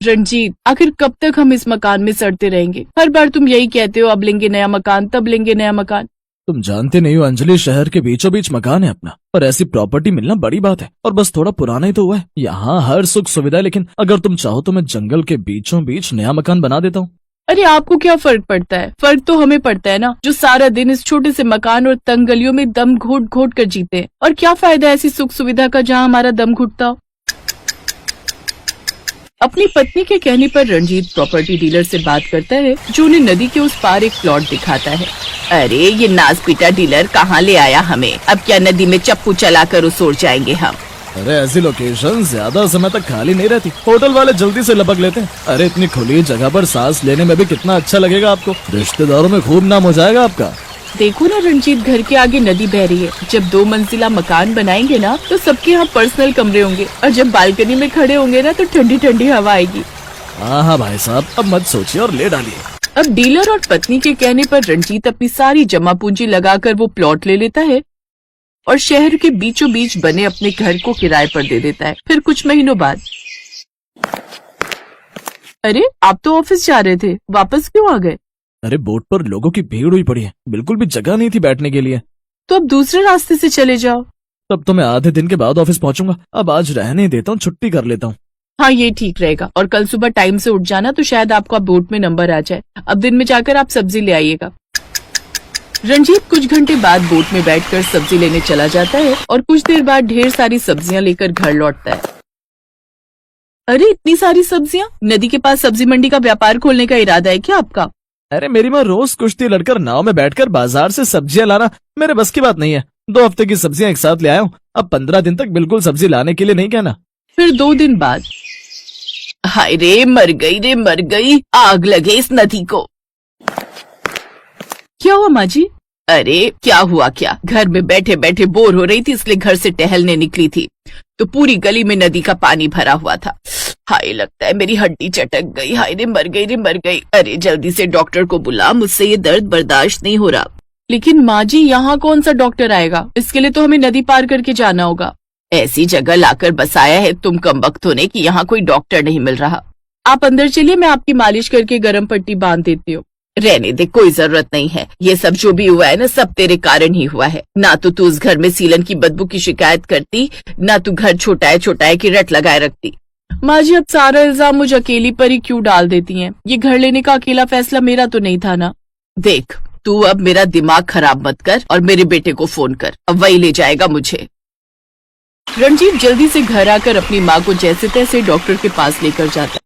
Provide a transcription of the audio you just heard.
रंजीत, आखिर कब तक हम इस मकान में सड़ते रहेंगे? हर बार तुम यही कहते हो, अब लेंगे नया मकान, तब लेंगे नया मकान। तुम जानते नहीं हो अंजलि, शहर के बीचों बीच मकान है अपना, और ऐसी प्रॉपर्टी मिलना बड़ी बात है। और बस थोड़ा पुराना ही तो हुआ है, यहाँ हर सुख सुविधा है, लेकिन अगर तुम चाहो तो मैं जंगल के बीचों बीच नया मकान बना देता हूँ। अरे आपको क्या फर्क पड़ता है? फर्क तो हमें पड़ता है ना, जो सारा दिन इस छोटे से मकान और तंग गलियों में दम घोट घोट कर जीते हैं। और क्या फायदा ऐसी सुख सुविधा का जहाँ हमारा दम घुटता हो। अपनी पत्नी के कहने पर रंजीत प्रॉपर्टी डीलर से बात करता है, जो उन्हें नदी के उस पार एक प्लॉट दिखाता है। अरे ये नाज पीटा डीलर कहाँ ले आया हमें? अब क्या नदी में चप्पू चलाकर उसोर जाएंगे हम? अरे ऐसी लोकेशन ज्यादा समय तक खाली नहीं रहती, होटल वाले जल्दी से लपक लेते हैं। अरे इतनी खुली जगह पर सांस लेने में भी कितना अच्छा लगेगा आपको, रिश्तेदारों में खूब नाम हो जाएगा आपका। देखो ना रंजीत, घर के आगे नदी बह रही है। जब 2 मंजिला मकान बनाएंगे ना तो सबके यहाँ पर्सनल कमरे होंगे, और जब बालकनी में खड़े होंगे ना तो ठंडी ठंडी हवा आएगी। हाँ भाई साहब, अब मत सोचिए और ले डालिए। अब डीलर और पत्नी के कहने पर रंजीत अपनी सारी जमा पूंजी लगाकर वो प्लॉट ले लेता है और शहर के बीचों बीच बने अपने घर को किराए पर दे देता है। फिर कुछ महीनों बाद, अरे आप तो ऑफिस जा रहे थे, वापस क्यों आ गए? अरे बोट पर लोगों की भीड़ हुई पड़ी है, बिल्कुल भी जगह नहीं थी बैठने के लिए। तो अब दूसरे रास्ते से चले जाओ। तब तो मैं आधे दिन के बाद ऑफिस पहुंचूंगा, अब आज रहने देता हूँ, छुट्टी कर लेता हूँ। हाँ ये ठीक रहेगा, और कल सुबह टाइम से उठ जाना तो शायद आपका बोट में नंबर आ जाए। अब दिन में जाकर आप सब्जी ले आइएगा। रंजीत कुछ घंटे बाद बोट में बैठकर सब्जी लेने चला जाता है और कुछ देर बाद ढेर सारी सब्जियां लेकर घर लौटता है। अरे इतनी सारी सब्जियां? नदी के पास सब्जी मंडी का व्यापार खोलने का इरादा है क्या आपका? अरे मेरी माँ रोज कुश्ती लड़कर नाव में बैठकर बाजार से सब्जियां लाना मेरे बस की बात नहीं है। 2 हफ्ते की सब्जियां एक साथ ले आया हूँ, अब 15 दिन तक बिल्कुल सब्जी लाने के लिए नहीं कहना। फिर 2 दिन बाद, हाय रे मर गई, आग लगे इस नदी को। क्या हुआ माँ जी? अरे क्या हुआ क्या, घर में बैठे बैठे बोर हो रही थी, इसलिए घर से टहलने निकली थी तो पूरी गली में नदी का पानी भरा हुआ था। हाय लगता है मेरी हड्डी चटक गई, हाय रे मर गई। अरे जल्दी से डॉक्टर को बुला, मुझसे ये दर्द बर्दाश्त नहीं हो रहा। लेकिन माँ जी यहाँ कौन सा डॉक्टर आएगा? इसके लिए तो हमें नदी पार करके जाना होगा। ऐसी जगह लाकर बसाया है तुम कमबख्त होने की यहाँ कोई डॉक्टर नहीं मिल रहा। आप अंदर चलिए, मैं आपकी मालिश करके गर्म पट्टी बांध देती हूँ। रहने दे, कोई जरूरत नहीं है। ये सब जो भी हुआ है ना, सब तेरे कारण ही हुआ है। ना तो तू उस घर में सीलन की बदबू की शिकायत करती, ना तू घर छोटा है की रट लगाए रखती। माँ जी अब सारा इल्जाम मुझ अकेली पर ही क्यों डाल देती हैं? ये घर लेने का अकेला फैसला मेरा तो नहीं था ना। देख तू अब मेरा दिमाग खराब मत कर और मेरे बेटे को फोन कर, अब वही ले जाएगा मुझे। रंजीत जल्दी से घर आकर अपनी माँ को जैसे तैसे डॉक्टर के पास लेकर जाता है।